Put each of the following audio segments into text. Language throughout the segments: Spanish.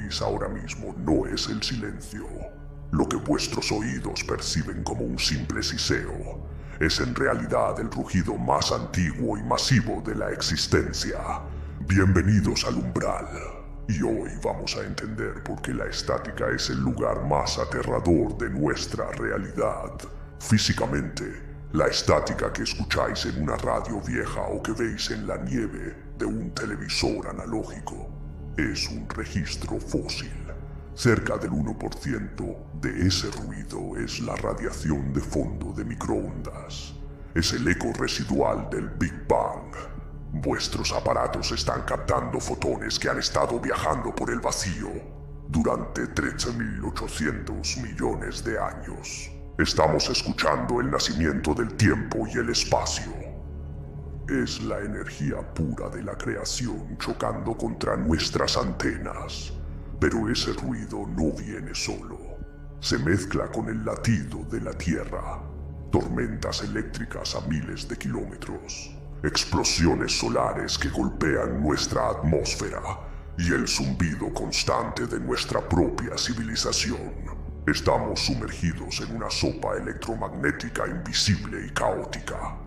oís ahora mismo no es el silencio. Lo que vuestros oídos perciben como un simple siseo es en realidad el rugido más antiguo y masivo de la existencia. Bienvenidos al umbral. Y hoy vamos a entender por qué la estática es el lugar más aterrador de nuestra realidad. Físicamente, la estática que escucháis en una radio vieja o que veis en la nieve de un televisor analógico es un registro fósil. Cerca del 1% de ese ruido es la radiación de fondo de microondas. Es el eco residual del Big Bang. Vuestros aparatos están captando fotones que han estado viajando por el vacío durante 13.800 millones de años. Estamos escuchando el nacimiento del tiempo y el espacio. Es la energía pura de la creación chocando contra nuestras antenas. Pero ese ruido no viene solo. Se mezcla con el latido de la Tierra, tormentas eléctricas a miles de kilómetros, explosiones solares que golpean nuestra atmósfera y el zumbido constante de nuestra propia civilización. Estamos sumergidos en una sopa electromagnética invisible y caótica.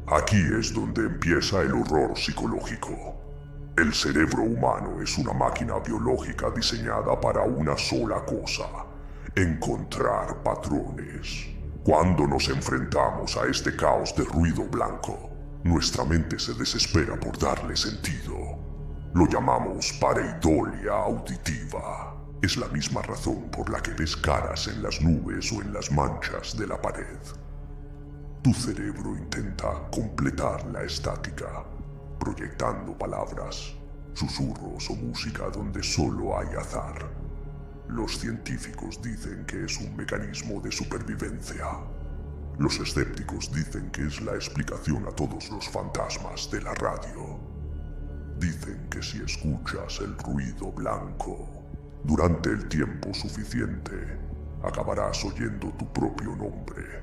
Aquí es donde empieza el horror psicológico. El cerebro humano es una máquina biológica diseñada para una sola cosa: encontrar patrones. Cuando nos enfrentamos a este caos de ruido blanco, nuestra mente se desespera por darle sentido. Lo llamamos pareidolia auditiva. Es la misma razón por la que ves caras en las nubes o en las manchas de la pared. Tu cerebro intenta completar la estática, proyectando palabras, susurros o música donde solo hay azar. Los científicos dicen que es un mecanismo de supervivencia. Los escépticos dicen que es la explicación a todos los fantasmas de la radio. Dicen que si escuchas el ruido blanco durante el tiempo suficiente, acabarás oyendo tu propio nombre,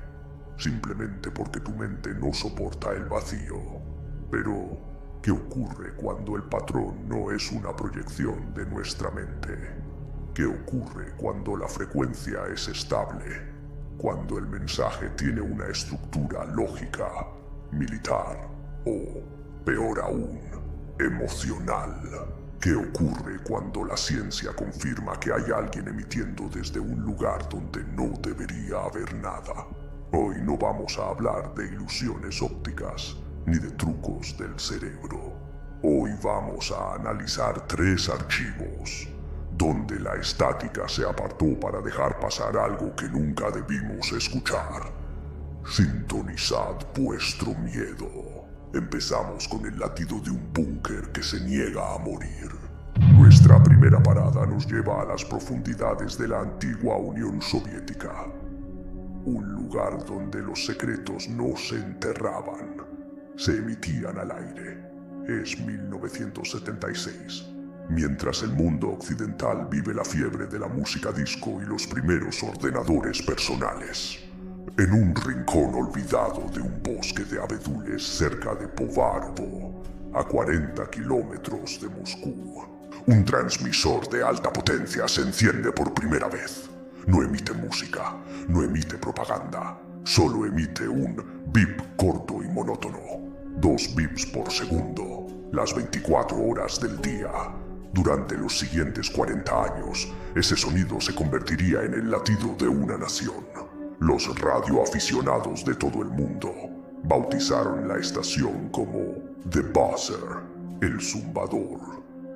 simplemente porque tu mente no soporta el vacío. Pero, ¿qué ocurre cuando el patrón no es una proyección de nuestra mente? ¿Qué ocurre cuando la frecuencia es estable? Cuando el mensaje tiene una estructura lógica, militar o, peor aún, emocional. ¿Qué ocurre cuando la ciencia confirma que hay alguien emitiendo desde un lugar donde no debería haber nada? Hoy no vamos a hablar de ilusiones ópticas ni de trucos del cerebro. Hoy vamos a analizar 3 archivos donde la estática se apartó para dejar pasar algo que nunca debimos escuchar. Sintonizad vuestro miedo. Empezamos con el latido de un búnker que se niega a morir. Nuestra primera parada nos lleva a las profundidades de la antigua Unión Soviética. Un lugar donde los secretos no se enterraban, se emitían al aire. Es 1976, mientras el mundo occidental vive la fiebre de la música disco y los primeros ordenadores personales. En un rincón olvidado de un bosque de abedules cerca de Povarvo, a 40 kilómetros de Moscú, un transmisor de alta potencia se enciende por primera vez. No emite música, no emite propaganda, solo emite un bip corto y monótono. 2 bips por segundo, las 24 horas del día. Durante los siguientes 40 años, ese sonido se convertiría en el latido de una nación. Los radioaficionados de todo el mundo bautizaron la estación como The Buzzer, el zumbador.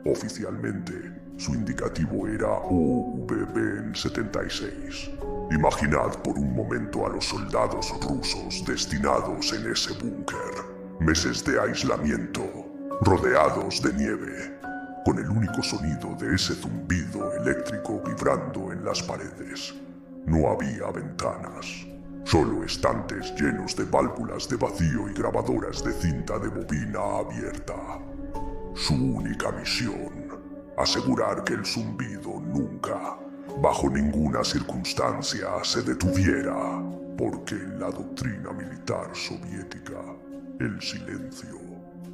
Oficialmente, su indicativo era OVB-76. Imaginad por un momento a los soldados rusos destinados en ese búnker. Meses de aislamiento, rodeados de nieve, con el único sonido de ese zumbido eléctrico vibrando en las paredes. No había ventanas, solo estantes llenos de válvulas de vacío y grabadoras de cinta de bobina abierta. Su única misión: asegurar que el zumbido nunca, bajo ninguna circunstancia, se detuviera, porque en la doctrina militar soviética, el silencio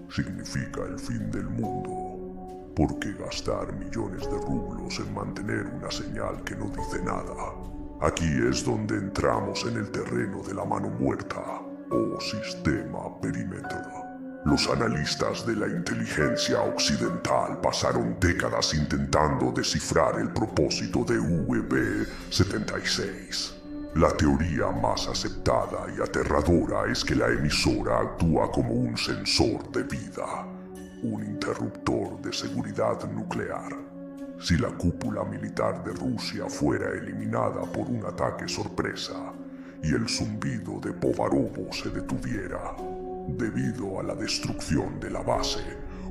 significa el fin del mundo. ¿Por qué gastar millones de rublos en mantener una señal que no dice nada? Aquí es donde entramos en el terreno de la mano muerta, o sistema perímetro. Los analistas de la inteligencia occidental pasaron décadas intentando descifrar el propósito de UV76. La teoría más aceptada y aterradora es que la emisora actúa como un sensor de vida, un interruptor de seguridad nuclear. Si la cúpula militar de Rusia fuera eliminada por un ataque sorpresa y el zumbido de Povarovo se detuviera, debido a la destrucción de la base,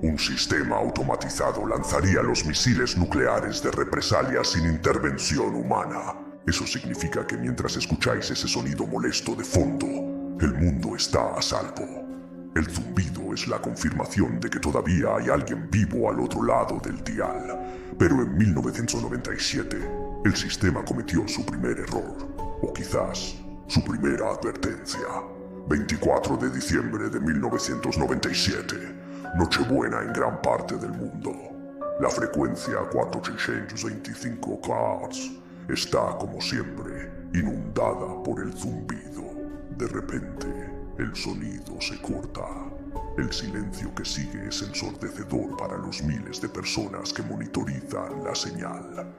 un sistema automatizado lanzaría los misiles nucleares de represalia sin intervención humana. Eso significa que mientras escucháis ese sonido molesto de fondo, el mundo está a salvo. El zumbido es la confirmación de que todavía hay alguien vivo al otro lado del dial. Pero en 1997, el sistema cometió su primer error, o quizás su primera advertencia. 24 de diciembre de 1997, Nochebuena en gran parte del mundo. La frecuencia 425 kHz está, como siempre, inundada por el zumbido. De repente, el sonido se corta. El silencio que sigue es ensordecedor para los miles de personas que monitorizan la señal.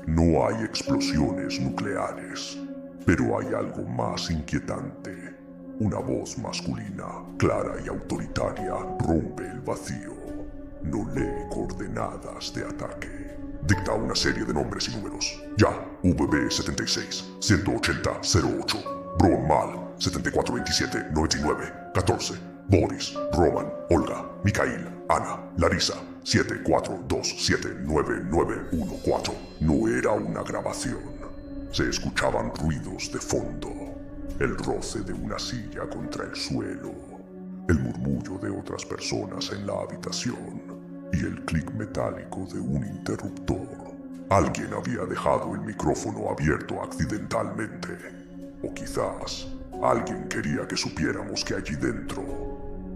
No hay explosiones nucleares, pero hay algo más inquietante. Una voz masculina, clara y autoritaria, rompe el vacío. No lee coordenadas de ataque. Dicta una serie de nombres y números. Ya, VB76, 18008, Bron Mal, 7427, 99, 14, Boris, Roman, Olga, Mikhail, Ana, Larisa, 74279914. No era una grabación. Se escuchaban ruidos de fondo. El roce de una silla contra el suelo, el murmullo de otras personas en la habitación y el clic metálico de un interruptor. Alguien había dejado el micrófono abierto accidentalmente, o quizás alguien quería que supiéramos que allí dentro,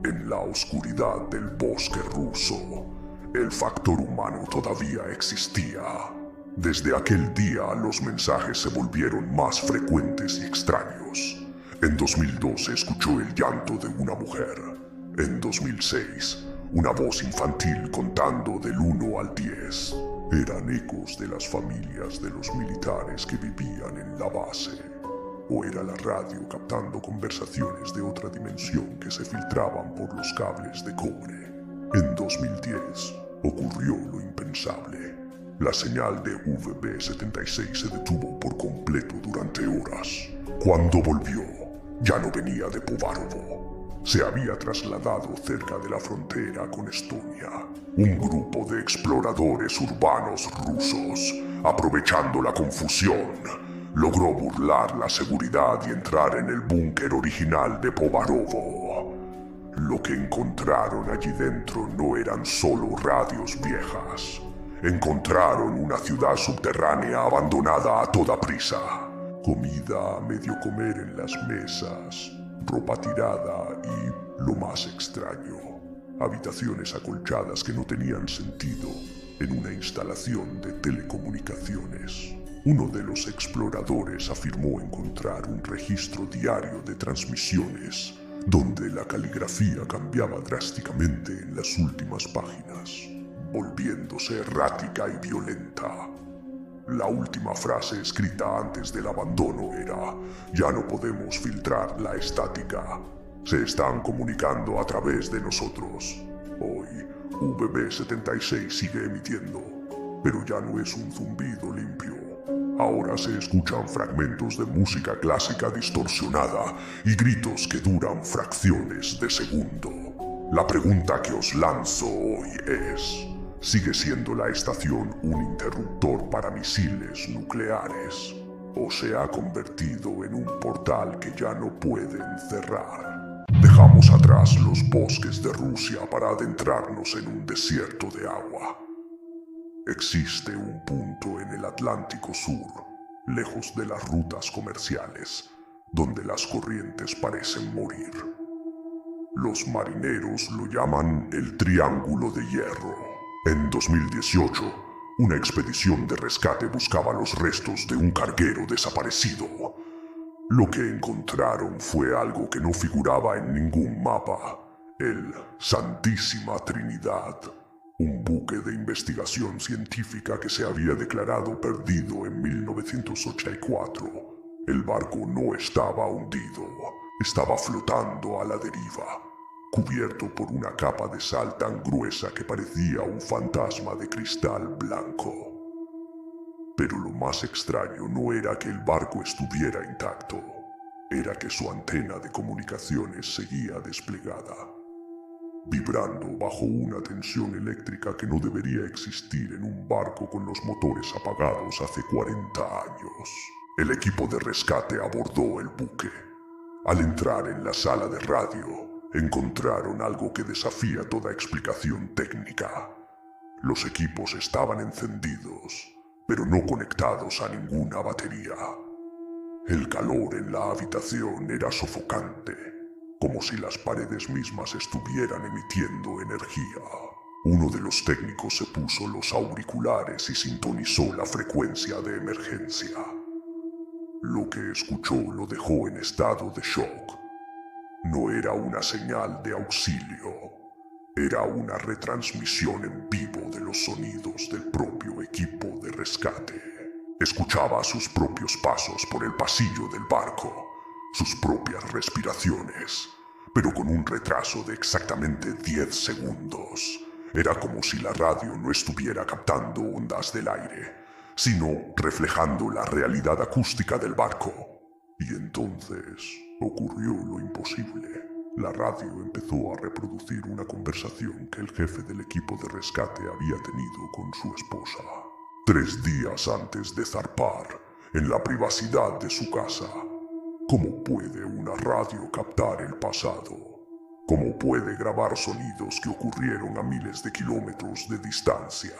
en la oscuridad del bosque ruso, el factor humano todavía existía. Desde aquel día los mensajes se volvieron más frecuentes y extraños. En 2002 se escuchó el llanto de una mujer. En 2006, una voz infantil contando del 1 al 10. Eran ecos de las familias de los militares que vivían en la base. O era la radio captando conversaciones de otra dimensión que se filtraban por los cables de cobre. En 2010 ocurrió lo impensable. La señal de VB76 se detuvo por completo durante horas. Cuando volvió, ya no venía de Povarovo. Se había trasladado cerca de la frontera con Estonia. Un grupo de exploradores urbanos rusos, aprovechando la confusión, logró burlar la seguridad y entrar en el búnker original de Povarovo. Lo que encontraron allí dentro no eran solo radios viejas. Encontraron una ciudad subterránea abandonada a toda prisa. Comida a medio comer en las mesas, ropa tirada y, lo más extraño, habitaciones acolchadas que no tenían sentido en una instalación de telecomunicaciones. Uno de los exploradores afirmó encontrar un registro diario de transmisiones donde la caligrafía cambiaba drásticamente en las últimas páginas, volviéndose errática y violenta. La última frase escrita antes del abandono era: ya no podemos filtrar la estática. Se están comunicando a través de nosotros. Hoy, VB76 sigue emitiendo, pero ya no es un zumbido limpio. Ahora se escuchan fragmentos de música clásica distorsionada y gritos que duran fracciones de segundo. La pregunta que os lanzo hoy es: ¿sigue siendo la estación un interruptor para misiles nucleares? ¿O se ha convertido en un portal que ya no pueden cerrar? Dejamos atrás los bosques de Rusia para adentrarnos en un desierto de agua. Existe un punto en el Atlántico Sur, lejos de las rutas comerciales, donde las corrientes parecen morir. Los marineros lo llaman el Triángulo de Hierro. En 2018, una expedición de rescate buscaba los restos de un carguero desaparecido. Lo que encontraron fue algo que no figuraba en ningún mapa: el Santísima Trinidad, un buque de investigación científica que se había declarado perdido en 1984. El barco no estaba hundido, estaba flotando a la deriva, cubierto por una capa de sal tan gruesa que parecía un fantasma de cristal blanco. Pero lo más extraño no era que el barco estuviera intacto, era que su antena de comunicaciones seguía desplegada, vibrando bajo una tensión eléctrica que no debería existir en un barco con los motores apagados hace 40 años. El equipo de rescate abordó el buque. Al entrar en la sala de radio, encontraron algo que desafía toda explicación técnica. Los equipos estaban encendidos, pero no conectados a ninguna batería. El calor en la habitación era sofocante, como si las paredes mismas estuvieran emitiendo energía. Uno de los técnicos se puso los auriculares y sintonizó la frecuencia de emergencia. Lo que escuchó lo dejó en estado de shock. No era una señal de auxilio, era una retransmisión en vivo de los sonidos del propio equipo de rescate. Escuchaba sus propios pasos por el pasillo del barco, sus propias respiraciones, pero con un retraso de exactamente 10 segundos. Era como si la radio no estuviera captando ondas del aire, sino reflejando la realidad acústica del barco. Y entonces ocurrió lo imposible. La radio empezó a reproducir una conversación que el jefe del equipo de rescate había tenido con su esposa. 3 días antes de zarpar, en la privacidad de su casa. ¿Cómo puede una radio captar el pasado? ¿Cómo puede grabar sonidos que ocurrieron a miles de kilómetros de distancia?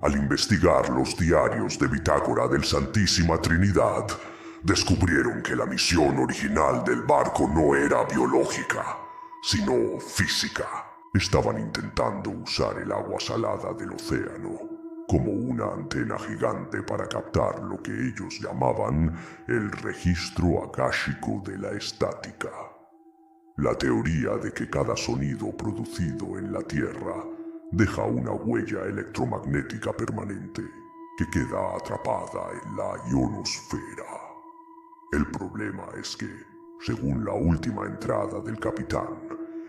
Al investigar los diarios de bitácora del Santísima Trinidad, descubrieron que la misión original del barco no era biológica, sino física. Estaban intentando usar el agua salada del océano como una antena gigante para captar lo que ellos llamaban el registro akáshico de la estática. La teoría de que cada sonido producido en la Tierra deja una huella electromagnética permanente que queda atrapada en la ionosfera. El problema es que, según la última entrada del capitán,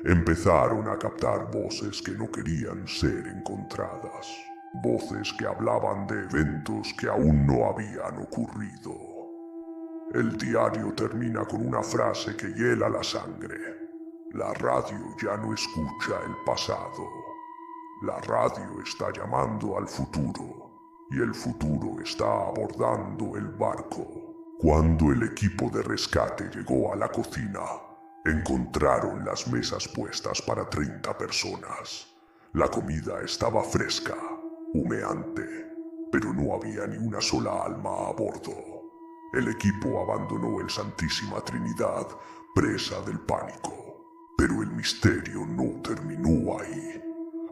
empezaron a captar voces que no querían ser encontradas. Voces que hablaban de eventos que aún no habían ocurrido. El diario termina con una frase que hiela la sangre. La radio ya no escucha el pasado. La radio está llamando al futuro, y el futuro está abordando el barco. Cuando el equipo de rescate llegó a la cocina, encontraron las mesas puestas para 30 personas. La comida estaba fresca, humeante, pero no había ni una sola alma a bordo. El equipo abandonó el Santísima Trinidad, presa del pánico. Pero el misterio no terminó ahí.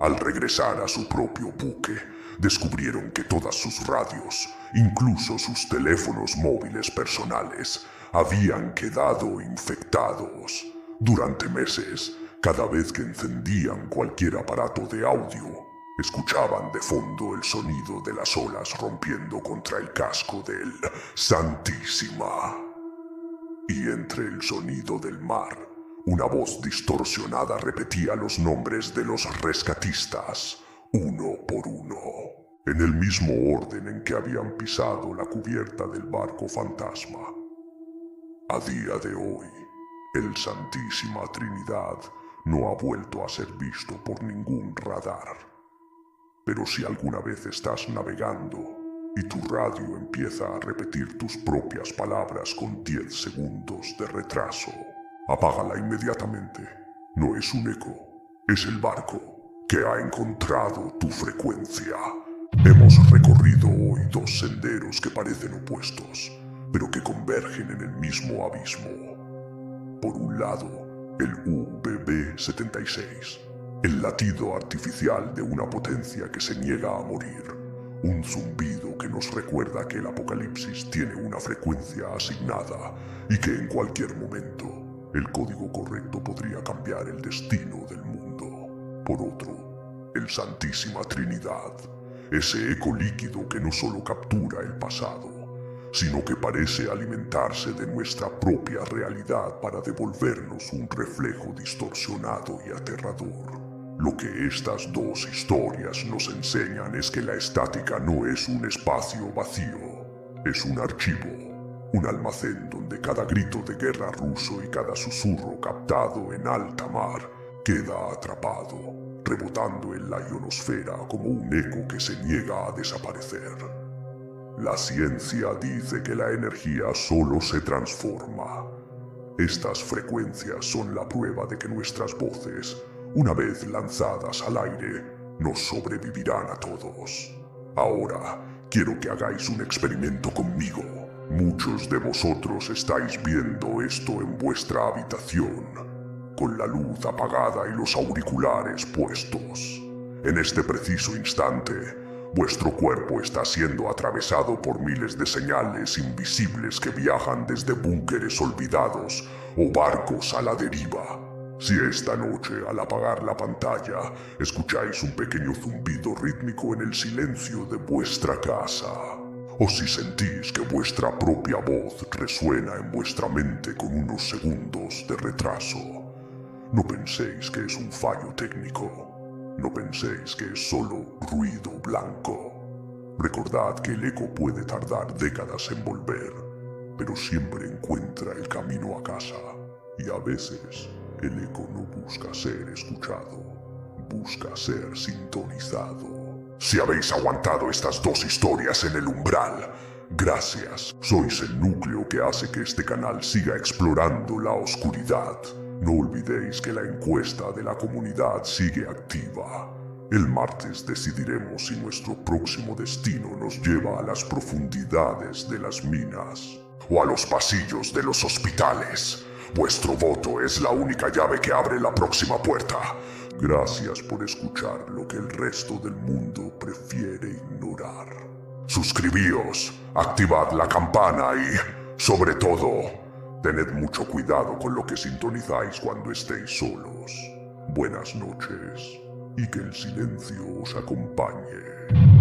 Al regresar a su propio buque, descubrieron que todas sus radios, incluso sus teléfonos móviles personales, habían quedado infectados. Durante meses, cada vez que encendían cualquier aparato de audio, escuchaban de fondo el sonido de las olas rompiendo contra el casco del Santísima. Y entre el sonido del mar, una voz distorsionada repetía los nombres de los rescatistas, uno por uno, en el mismo orden en que habían pisado la cubierta del barco fantasma. A día de hoy, el Santísima Trinidad no ha vuelto a ser visto por ningún radar. Pero si alguna vez estás navegando y tu radio empieza a repetir tus propias palabras con 10 segundos de retraso, apágala inmediatamente. No es un eco, es el barco que ha encontrado tu frecuencia. Hemos recorrido hoy 2 senderos que parecen opuestos, pero que convergen en el mismo abismo. Por un lado, el UBB-76, El latido artificial de una potencia que se niega a morir. Un zumbido que nos recuerda que el apocalipsis tiene una frecuencia asignada y que en cualquier momento el código correcto podría cambiar el destino del mundo. Por otro, el Santísima Trinidad, ese eco líquido que no solo captura el pasado, sino que parece alimentarse de nuestra propia realidad para devolvernos un reflejo distorsionado y aterrador. Lo que estas dos historias nos enseñan es que la estática no es un espacio vacío, es un archivo, un almacén donde cada grito de guerra ruso y cada susurro captado en alta mar queda atrapado, rebotando en la ionosfera como un eco que se niega a desaparecer. La ciencia dice que la energía solo se transforma. Estas frecuencias son la prueba de que nuestras voces, una vez lanzadas al aire, nos sobrevivirán a todos. Ahora, quiero que hagáis un experimento conmigo. Muchos de vosotros estáis viendo esto en vuestra habitación, con la luz apagada y los auriculares puestos. En este preciso instante, vuestro cuerpo está siendo atravesado por miles de señales invisibles que viajan desde búnkeres olvidados o barcos a la deriva. Si esta noche, al apagar la pantalla, escucháis un pequeño zumbido rítmico en el silencio de vuestra casa, o si sentís que vuestra propia voz resuena en vuestra mente con unos segundos de retraso, no penséis que es un fallo técnico, no penséis que es solo ruido blanco. Recordad que el eco puede tardar décadas en volver, pero siempre encuentra el camino a casa, y a veces el eco no busca ser escuchado, busca ser sintonizado. Si habéis aguantado estas dos historias en el umbral, gracias. Sois el núcleo que hace que este canal siga explorando la oscuridad. No olvidéis que la encuesta de la comunidad sigue activa. El martes decidiremos si nuestro próximo destino nos lleva a las profundidades de las minas o a los pasillos de los hospitales. Vuestro voto es la única llave que abre la próxima puerta. Gracias por escuchar lo que el resto del mundo prefiere ignorar. Suscribíos, activad la campana y, sobre todo, tened mucho cuidado con lo que sintonizáis cuando estéis solos. Buenas noches y que el silencio os acompañe.